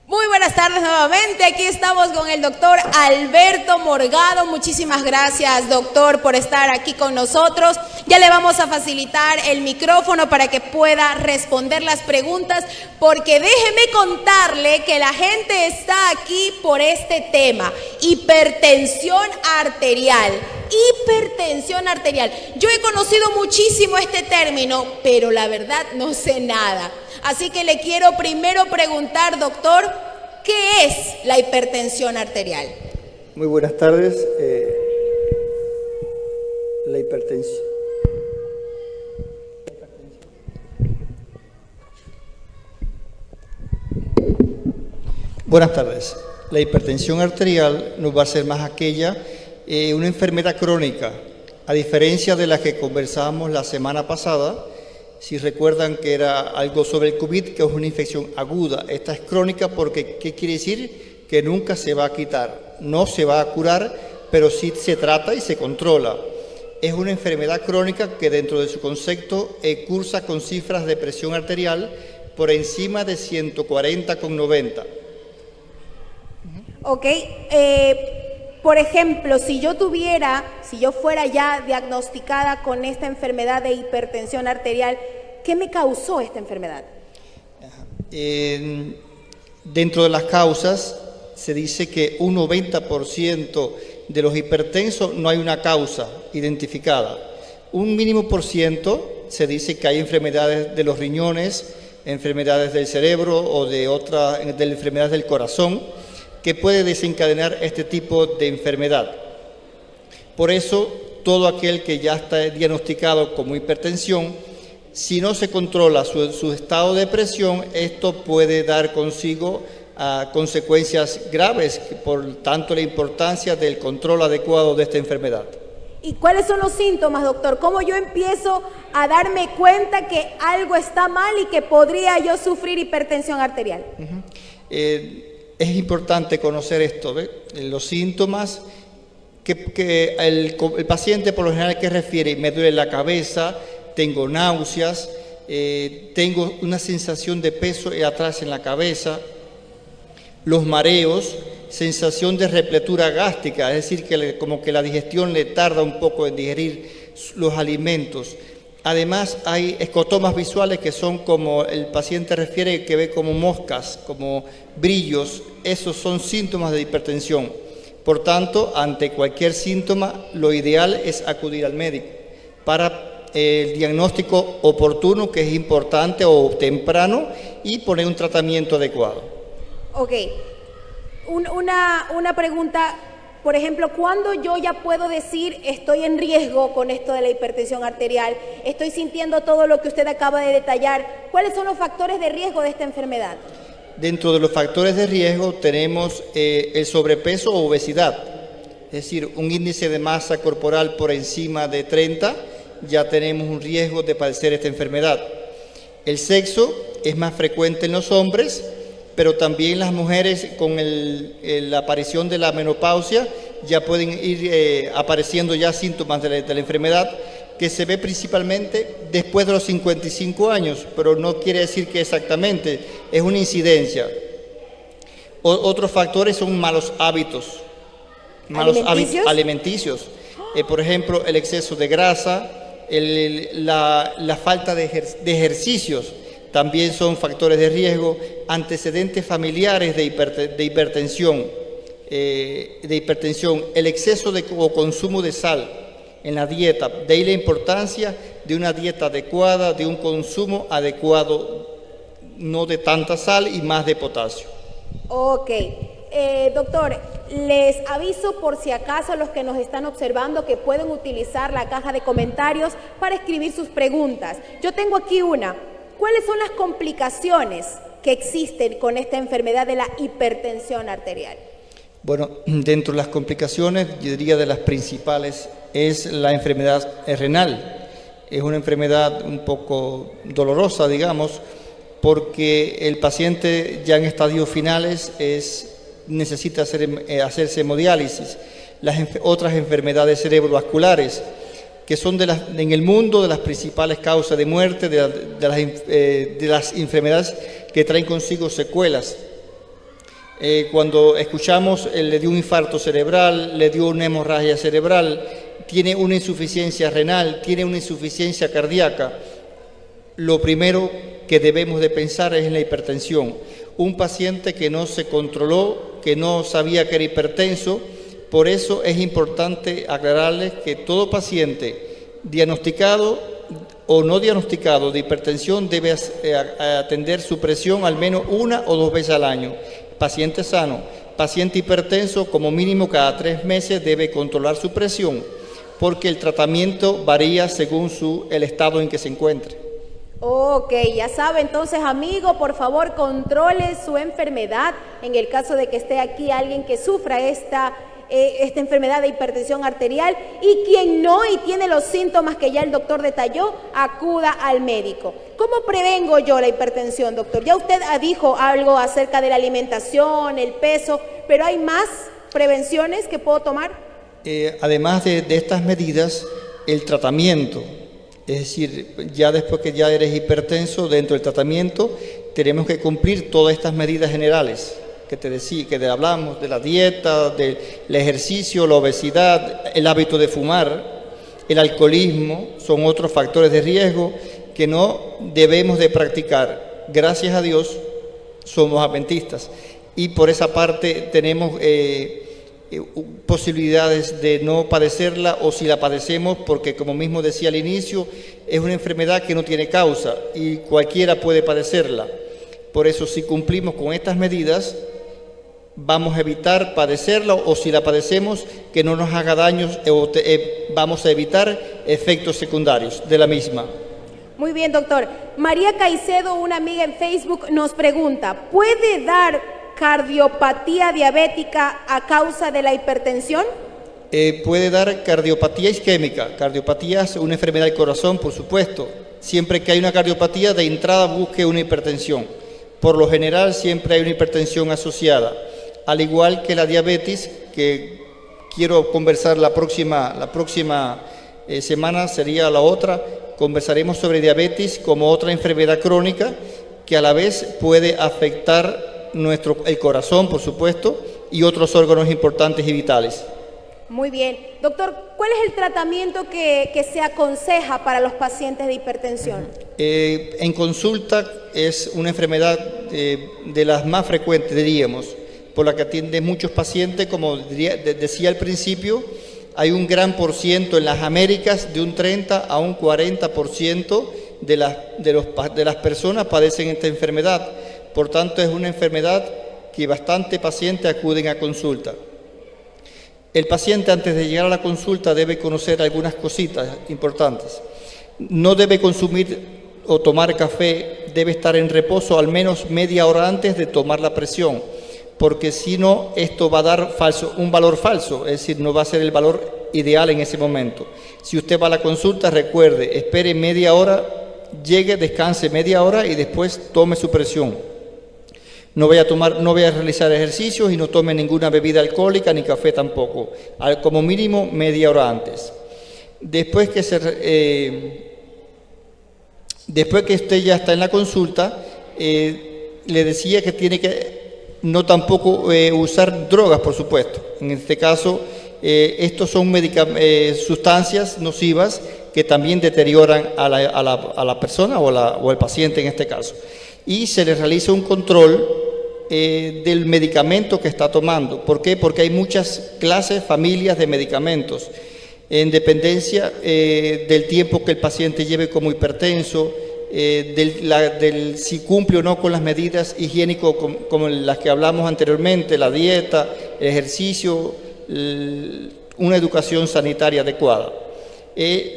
Muy buenas tardes nuevamente, aquí estamos con el doctor Alberto Morgado. Muchísimas gracias, doctor, por estar aquí con nosotros. Ya le vamos a facilitar el micrófono para que pueda responder las preguntas, porque déjeme contarle que la gente está aquí por este tema, hipertensión arterial. Hipertensión arterial. Yo he conocido muchísimo este término, pero la verdad no sé nada. Así que le quiero primero preguntar, doctor, ¿qué es la hipertensión arterial? Muy buenas tardes. La hipertensión. Buenas tardes. La hipertensión arterial nos va a ser más aquella, una enfermedad crónica, a diferencia de la que conversábamos la semana pasada. Si recuerdan que era algo sobre el COVID, que es una infección aguda. Esta es crónica porque, ¿qué quiere decir? Que nunca se va a quitar, no se va a curar, pero sí se trata y se controla. Es una enfermedad crónica que dentro de su concepto cursa con cifras de presión arterial por encima de 140/90. Ok, por ejemplo, si yo fuera ya diagnosticada con esta enfermedad de hipertensión arterial, ¿qué me causó esta enfermedad? Dentro de las causas se dice que un 90% de los hipertensos no hay una causa identificada. Un mínimo por ciento se dice que hay enfermedades de los riñones, enfermedades del cerebro o de enfermedades del corazón, que puede desencadenar este tipo de enfermedad. Por eso, todo aquel que ya está diagnosticado como hipertensión, si no se controla su estado de presión, esto puede dar consigo consecuencias graves, por tanto la importancia del control adecuado de esta enfermedad. ¿Y cuáles son los síntomas, doctor? ¿Cómo yo empiezo a darme cuenta que algo está mal y que podría yo sufrir hipertensión arterial? Es importante conocer esto, ¿ve? Los síntomas que el paciente por lo general que refiere: me duele la cabeza, tengo náuseas, tengo una sensación de peso atrás en la cabeza, los mareos, sensación de repletura gástrica, es decir, que como que la digestión le tarda un poco en digerir los alimentos. Además, hay escotomas visuales que son, como el paciente refiere, que ve como moscas, como brillos. Esos son síntomas de hipertensión. Por tanto, ante cualquier síntoma, lo ideal es acudir al médico para el diagnóstico oportuno, que es importante, o temprano, y poner un tratamiento adecuado. Ok. Una pregunta. Por ejemplo, ¿cuándo yo ya puedo decir estoy en riesgo con esto de la hipertensión arterial? Estoy sintiendo todo lo que usted acaba de detallar. ¿Cuáles son los factores de riesgo de esta enfermedad? Dentro de los factores de riesgo tenemos el sobrepeso o obesidad. Es decir, un índice de masa corporal por encima de 30, ya tenemos un riesgo de padecer esta enfermedad. El sexo es más frecuente en los hombres, pero también las mujeres con la aparición de la menopausia ya pueden ir apareciendo ya síntomas de la enfermedad, que se ve principalmente después de los 55 años, pero no quiere decir que exactamente, es una incidencia. Otros factores son malos hábitos, hábitos alimenticios. Por ejemplo, el exceso de grasa, la falta de ejercicios, también son factores de riesgo. Antecedentes familiares de hipertensión, el exceso o consumo de sal en la dieta. De ahí la importancia de una dieta adecuada, de un consumo adecuado, no de tanta sal y más de potasio. Ok. Doctor, les aviso por si acaso a los que nos están observando que pueden utilizar la caja de comentarios para escribir sus preguntas. Yo tengo aquí una. ¿Cuáles son las complicaciones que existen con esta enfermedad de la hipertensión arterial? Bueno, dentro de las complicaciones, yo diría de las principales, es la enfermedad renal. Es una enfermedad un poco dolorosa, digamos, porque el paciente ya en estadios finales necesita hacerse hemodiálisis. Otras enfermedades cerebrovasculares, que son en el mundo de las principales causas de muerte, de las enfermedades que traen consigo secuelas. Cuando escuchamos, le dio un infarto cerebral, le dio una hemorragia cerebral, tiene una insuficiencia renal, tiene una insuficiencia cardíaca, lo primero que debemos de pensar es en la hipertensión. Un paciente que no se controló, que no sabía que era hipertenso. Por eso es importante aclararles que todo paciente diagnosticado o no diagnosticado de hipertensión debe atender su presión al menos 1 o 2 veces al año. Paciente sano, paciente hipertenso, como mínimo cada 3 meses debe controlar su presión, porque el tratamiento varía según el estado en que se encuentre. Ok, ya sabe, entonces amigo, por favor controle su enfermedad en el caso de que esté aquí alguien que sufra esta enfermedad de hipertensión arterial, y quien no y tiene los síntomas que ya el doctor detalló, acuda al médico. ¿Cómo prevengo yo la hipertensión, doctor? Ya usted dijo algo acerca de la alimentación, el peso, pero ¿hay más prevenciones que puedo tomar? Además de estas medidas, el tratamiento. Es decir, ya después que ya eres hipertenso, dentro del tratamiento tenemos que cumplir todas estas medidas generales que te decía, que hablamos de la dieta, del ejercicio, la obesidad, el hábito de fumar, el alcoholismo, son otros factores de riesgo que no debemos de practicar. Gracias a Dios somos adventistas y por esa parte tenemos posibilidades de no padecerla, o si la padecemos, porque como mismo decía al inicio, es una enfermedad que no tiene causa y cualquiera puede padecerla. Por eso, si cumplimos con estas medidas, vamos a evitar padecerla, o si la padecemos, que no nos haga daños, vamos a evitar efectos secundarios de la misma. Muy bien, doctor. María Caicedo, una amiga en Facebook, nos pregunta, ¿puede dar cardiopatía diabética a causa de la hipertensión? Puede dar cardiopatía isquémica. Cardiopatía es una enfermedad del corazón, por supuesto. Siempre que hay una cardiopatía, de entrada busque una hipertensión. Por lo general, siempre hay una hipertensión asociada. Al igual que la diabetes, que quiero conversar la próxima semana, sería la otra. Conversaremos sobre diabetes como otra enfermedad crónica que a la vez puede afectar el corazón, por supuesto, y otros órganos importantes y vitales. Muy bien. Doctor, ¿cuál es el tratamiento que se aconseja para los pacientes de hipertensión? En consulta es una enfermedad de las más frecuentes, diríamos, por la que atienden muchos pacientes. Como decía al principio, hay un gran porciento en las Américas, de un 30 a un 40% de las personas padecen esta enfermedad. Por tanto, es una enfermedad que bastante pacientes acuden a consulta. El paciente, antes de llegar a la consulta, debe conocer algunas cositas importantes. No debe consumir o tomar café, debe estar en reposo al menos media hora antes de tomar la presión, porque si no, esto va a dar un valor falso, es decir, no va a ser el valor ideal en ese momento. Si usted va a la consulta, recuerde, espere media hora, llegue, descanse media hora y después tome su presión. No vaya a realizar ejercicios y no tome ninguna bebida alcohólica ni café tampoco, como mínimo media hora antes. Después que usted ya está en la consulta, le decía que tiene que no tampoco usar drogas, por supuesto. En este caso, estos son sustancias nocivas que también deterioran a la persona o al paciente en este caso. Y se le realiza un control del medicamento que está tomando. ¿Por qué? Porque hay muchas clases, familias de medicamentos, en dependencia del tiempo que el paciente lleve como hipertenso, si cumple o no con las medidas higiénicas como las que hablamos anteriormente, la dieta, el ejercicio, una educación sanitaria adecuada.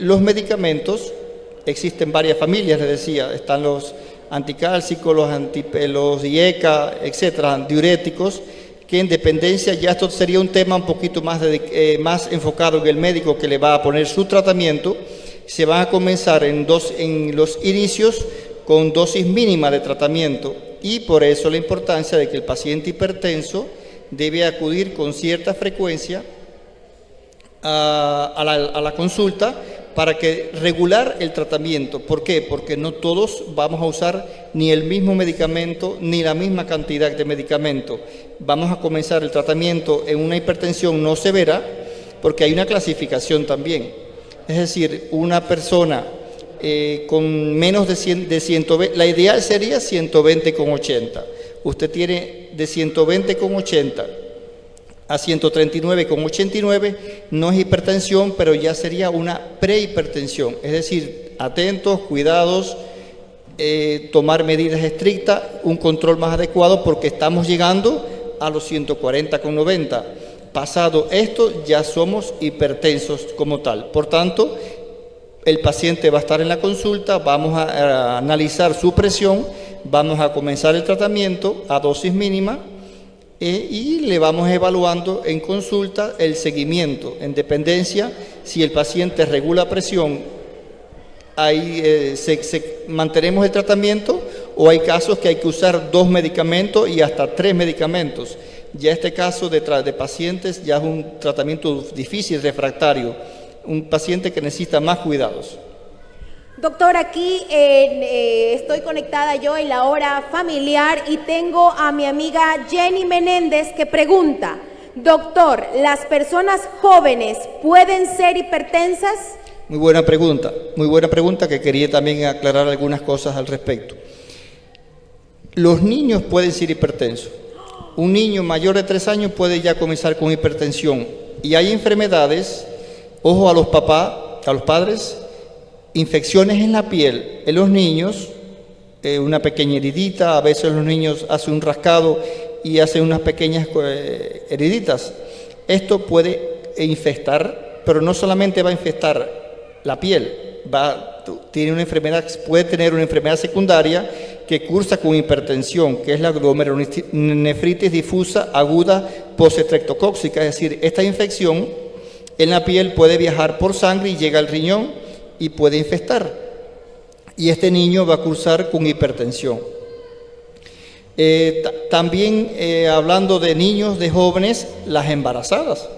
Los medicamentos, existen varias familias, les decía, están los anticálcicos, los IECA, etcétera, diuréticos, que en dependencia, ya esto sería un tema un poquito más enfocado en el médico que le va a poner su tratamiento. Se van a comenzar en los inicios con dosis mínima de tratamiento, y por eso la importancia de que el paciente hipertenso debe acudir con cierta frecuencia a la consulta para que regular el tratamiento. ¿Por qué? Porque no todos vamos a usar ni el mismo medicamento ni la misma cantidad de medicamento. Vamos a comenzar el tratamiento en una hipertensión no severa, porque hay una clasificación también. Es decir, una persona con menos de 120, la ideal sería 120,80. Usted tiene de 120,80 a 139,89, no es hipertensión, pero ya sería una prehipertensión. Es decir, atentos, cuidados, tomar medidas estrictas, un control más adecuado, porque estamos llegando a los 140,90. Pasado esto, ya somos hipertensos como tal. Por tanto, el paciente va a estar en la consulta, vamos a analizar su presión, vamos a comenzar el tratamiento a dosis mínima y le vamos evaluando en consulta el seguimiento, en dependencia si el paciente regula presión, mantenemos el tratamiento, o hay casos que hay que usar 2 medicamentos y hasta 3 medicamentos. Ya este caso de pacientes ya es un tratamiento difícil, refractario, un paciente que necesita más cuidados. Doctor, aquí estoy conectada yo en la hora familiar y tengo a mi amiga Jenny Menéndez que pregunta: doctor, ¿las personas jóvenes pueden ser hipertensas? Muy buena pregunta que quería también aclarar algunas cosas al respecto. Los niños pueden ser hipertensos. Un niño mayor de 3 años puede ya comenzar con hipertensión. Y hay enfermedades, ojo a los papás, a los padres, infecciones en la piel en los niños, una pequeña heridita, a veces los niños hacen un rascado y hacen unas pequeñas heriditas. Esto puede infectar, pero no solamente va a infectar la piel, puede tener una enfermedad secundaria que cursa con hipertensión, que es la glomerulonefritis difusa aguda postestreptocóxica. Es decir, esta infección en la piel puede viajar por sangre y llega al riñón y puede infectar. Y este niño va a cursar con hipertensión. También hablando de niños, de jóvenes, las embarazadas.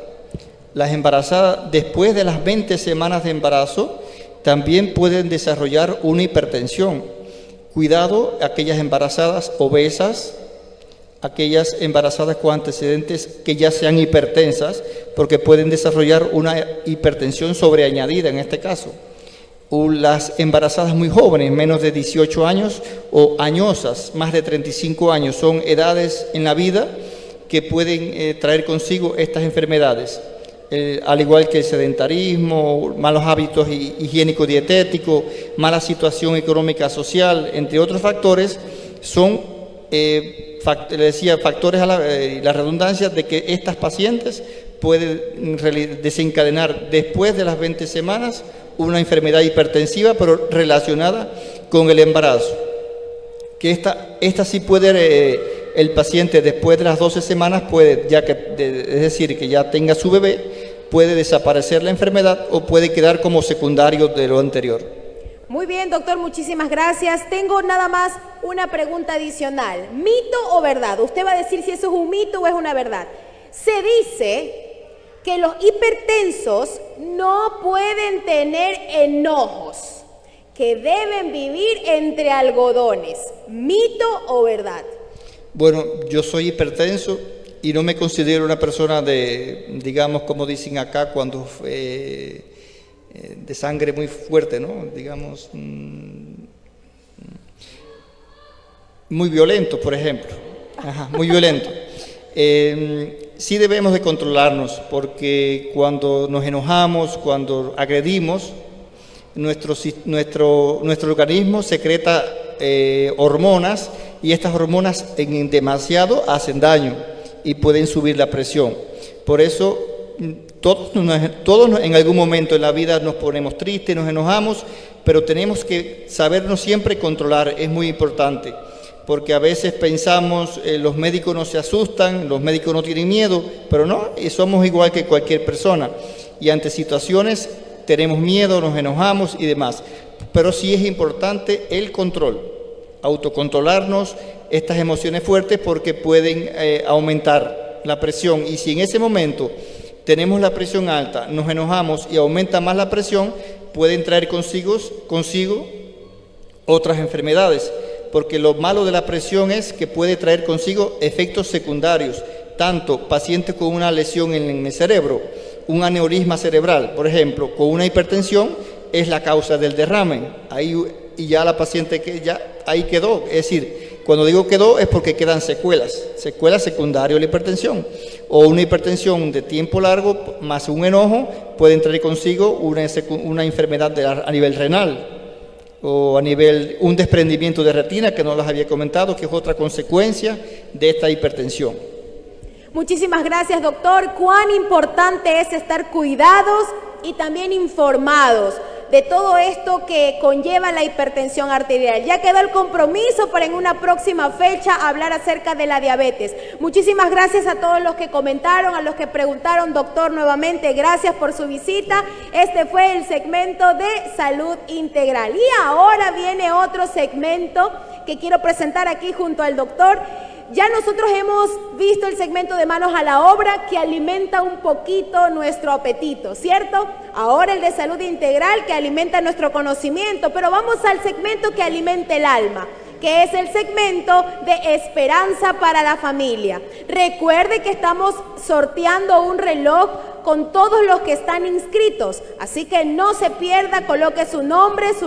Las embarazadas después de las 20 semanas de embarazo también pueden desarrollar una hipertensión. Cuidado, aquellas embarazadas obesas, aquellas embarazadas con antecedentes que ya sean hipertensas, porque pueden desarrollar una hipertensión sobreañadida en este caso. Las embarazadas muy jóvenes, menos de 18 años, o añosas, más de 35 años, son edades en la vida que pueden traer consigo estas enfermedades. Al igual que el sedentarismo, malos hábitos higiénico-dietéticos, mala situación económica social, entre otros factores, son, le decía, factores a la redundancia de que estas pacientes pueden desencadenar después de las 20 semanas una enfermedad hipertensiva, pero relacionada con el embarazo. Que esta sí puede, el paciente después de las 12 semanas puede, es decir, que ya tenga su bebé, puede desaparecer la enfermedad o puede quedar como secundario de lo anterior. Muy bien, doctor, muchísimas gracias. Tengo nada más una pregunta adicional. ¿Mito o verdad? Usted va a decir si eso es un mito o es una verdad. Se dice que los hipertensos no pueden tener enojos, que deben vivir entre algodones. ¿Mito o verdad? Bueno, yo soy hipertenso y no me considero una persona digamos, como dicen acá, cuando de sangre muy fuerte, ¿no? Digamos, muy violento, por ejemplo. Ajá, muy violento. Sí debemos de controlarnos, porque cuando nos enojamos, cuando agredimos, nuestro organismo secreta hormonas, y estas hormonas en demasiado hacen daño y pueden subir la presión. Por eso todos en algún momento en la vida nos ponemos tristes, nos enojamos, pero tenemos que sabernos siempre controlar, es muy importante. Porque a veces pensamos, los médicos no se asustan, los médicos no tienen miedo, pero no, somos igual que cualquier persona. Y ante situaciones tenemos miedo, nos enojamos y demás. Pero sí es importante el control, autocontrolarnos estas emociones fuertes, porque pueden aumentar la presión. Y si en ese momento tenemos la presión alta, nos enojamos y aumenta más la presión, pueden traer consigo otras enfermedades, porque lo malo de la presión es que puede traer consigo efectos secundarios, tanto pacientes con una lesión en el cerebro, un aneurisma cerebral, por ejemplo, con una hipertensión, es la causa del derrame, y ya la paciente ahí quedó, es decir, cuando digo quedó es porque quedan secuelas secundarias de la hipertensión, o una hipertensión de tiempo largo más un enojo pueden traer consigo una enfermedad a nivel renal, o a nivel un desprendimiento de retina, que no les había comentado, que es otra consecuencia de esta hipertensión. Muchísimas gracias, doctor. Cuán importante es estar cuidados y también informados de todo esto que conlleva la hipertensión arterial. Ya quedó el compromiso para en una próxima fecha hablar acerca de la diabetes. Muchísimas gracias a todos los que comentaron, a los que preguntaron, doctor, nuevamente gracias por su visita. Este fue el segmento de salud integral. Y ahora viene otro segmento que quiero presentar aquí junto al doctor. Ya nosotros hemos visto el segmento de manos a la obra que alimenta un poquito nuestro apetito, ¿cierto? Ahora el de salud integral que alimenta nuestro conocimiento, pero vamos al segmento que alimenta el alma, que es el segmento de esperanza para la familia. Recuerde que estamos sorteando un reloj con todos los que están inscritos, así que no se pierda, coloque su nombre, su